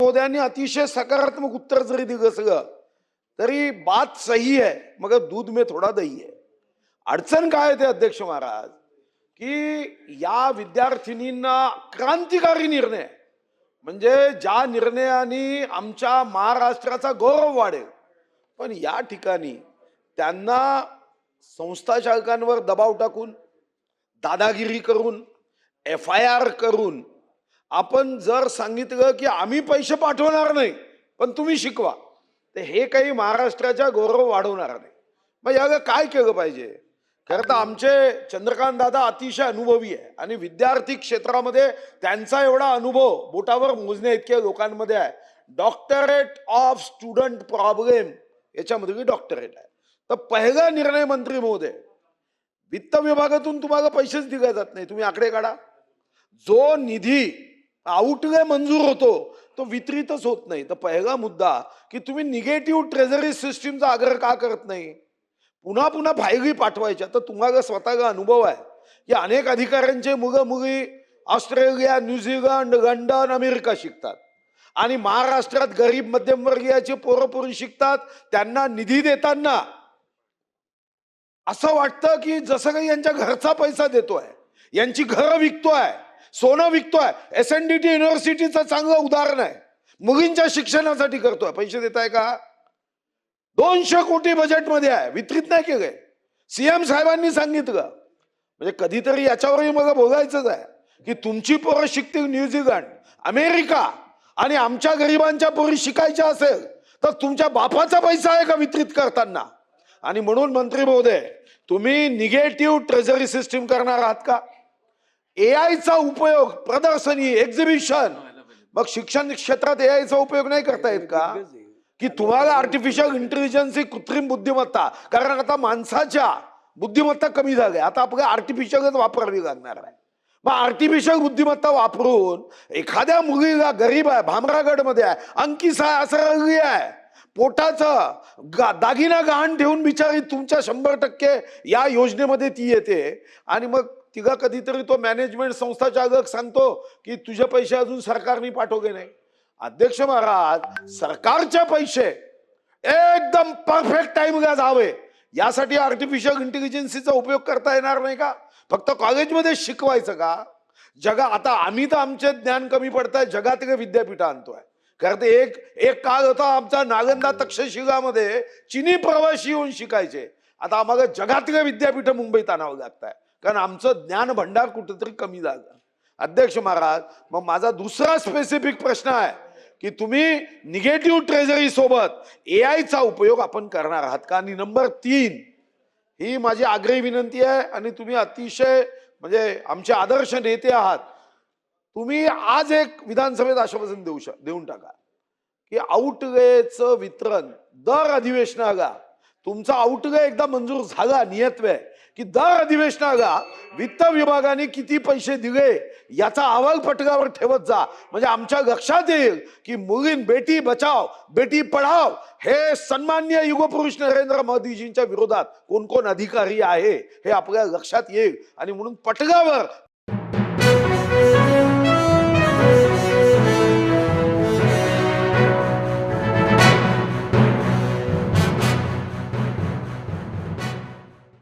महोदयांनी अतिशय सकारात्मक उत्तर जरी दिलं सगळं तरी बात सही आहे, मगर दूध में थोड़ा दही है. अडचण काय ते अध्यक्ष महाराज की या विद्यार्थिनींना क्रांतिकारी निर्णय, म्हणजे ज्या निर्णयाने आमच्या महाराष्ट्राचा गौरव वाढेल, पण या ठिकाणी त्यांना संस्था चालकांवर दबाव टाकून, दादागिरी करून, FIR करून आपण जर सांगितलं की आम्ही पैसे पाठवणार नाही पण तुम्ही शिकवा, तर हे काही महाराष्ट्राचा गौरव वाढवणार नाही. मग याला काय केलं पाहिजे? खरं तर आमचे चंद्रकांत दादा अतिशय अनुभवी आहे आणि विद्यार्थी क्षेत्रामध्ये त्यांचा एवढा अनुभव बोटावर मोजण्या इतक्या लोकांमध्ये आहे. डॉक्टरेट ऑफ स्टुडंट प्रॉब्लेम याच्यामध्ये डॉक्टरेट आहे. तर पहिला निर्णय मंत्री महोदय, वित्त विभागातून तुम्हाला पैसेच दिले जात नाही, तुम्ही आकडे काढा. जो निधी आउटले मंजूर होतो तो वितरितच होत नाही. तर पहिला मुद्दा की तुम्ही निगेटिव्ह ट्रेझरी सिस्टीमचा आग्रह का करत नाही? पुन्हा पुन्हा फायली पाठवायच्या. तर तुम्हाला स्वतःला अनुभव आहे की अनेक अधिकाऱ्यांचे मुलं मुली ऑस्ट्रेलिया, न्यूझीलंड, लंडन, अमेरिका शिकतात आणि महाराष्ट्रात गरीब मध्यमवर्गीयाचे पोरं शिकतात. त्यांना निधी देताना असं वाटतं की जसं काही यांच्या घरचा पैसा देतोय, यांची घरं विकतोय, सोनं विकतोय. SNDT युनिव्हर्सिटीचं चांगलं उदाहरण आहे. मुलींच्या शिक्षणासाठी करतोय. पैसे देताय का? 200 कोटी बजेटमध्ये आहे, वितरित नाही केलंय. CM साहेबांनी सांगितलं. म्हणजे कधीतरी याच्यावरही मला बोलायचंच आहे की तुमची पोरं शिकतील न्यूझीलंड, अमेरिका आणि आमच्या गरिबांच्या पोरी शिकायच्या असेल तर तुमच्या बापाचा पैसा आहे का वितरित करताना? आणि म्हणून मंत्री महोदय, तुम्ही निगेटिव्ह ट्रेझरी सिस्टीम करणार आहात का? AI चा उपयोग, प्रदर्शनी, एक्झिबिशन, मग शिक्षण क्षेत्रात AI चा उपयोग नाही करता येत का? की तुम्हाला आर्टिफिशियल इंटेलिजन्स, कृत्रिम बुद्धिमत्ता, कारण आता माणसाच्या बुद्धिमत्ता कमी झाली, आता आपल्याला आर्टिफिशियलच वापरावी लागणार आहे. मग आर्टिफिशियल बुद्धिमत्ता वापरून एखाद्या मुलीला, गरीब आहे, भामरागडमध्ये आहे, अंकिस आहे, असं आहे, पोटाचं दागिना गहाण ठेवून बिचारी तुमच्या 100% या योजनेमध्ये ती येते आणि मग तिला कधीतरी तो मॅनेजमेंट संस्था चालक सांगतो की तुझे पैसे अजून सरकारने पाठवले नाही. अध्यक्ष महाराज, सरकारचे पैसे एकदम परफेक्ट टाइमला जावे यासाठी आर्टिफिशियल इंटेलिजन्सचा उपयोग करता येणार नाही का? फक्त कॉलेजमध्ये शिकवायचं का? आता आम्ही तर आमचे ज्ञान कमी पडताय, जगातील विद्यापीठ आणतोय. खरं तर एक काळ होता आमचा नालंदा, तक्षशिलामध्ये चीनी प्रवासी येऊन शिकायचे. आता आम्हाला जगातील विद्यापीठ मुंबईत आणावं लागतंय, कारण आमचं ज्ञान भंडार कुठेतरी कमी झालं. अध्यक्ष महाराज, मग माझा दुसरा स्पेसिफिक प्रश्न आहे की तुम्ही निगेटिव्ह ट्रेझरी सोबत AI चा उपयोग आपण करणार आहात का? आणि नंबर 3, ही माझी आग्रही विनंती आहे आणि तुम्ही अतिशय म्हणजे आमचे आदर्श नेते आहात. तुम्ही आज एक विधानसभेत आश्वासन देऊन टाका की आउटलेचं वितरण दर अधिवेशनाला, तुमचा आउटले एकदा मंजूर झाला, नियतवे की दर अधिवेशनाला वित्त विभागाने किती पैसे दिले याचा अहवाल पटलावर ठेवत जा. म्हणजे आमच्या लक्षात येईल की मुलीं बेटी बचाव बेटी पढाव हे सन्माननीय युगपुरुष नरेंद्र मोदीजींच्या विरोधात कोण कोण अधिकारी आहे हे आपल्या लक्षात येईल आणि म्हणून पटलावर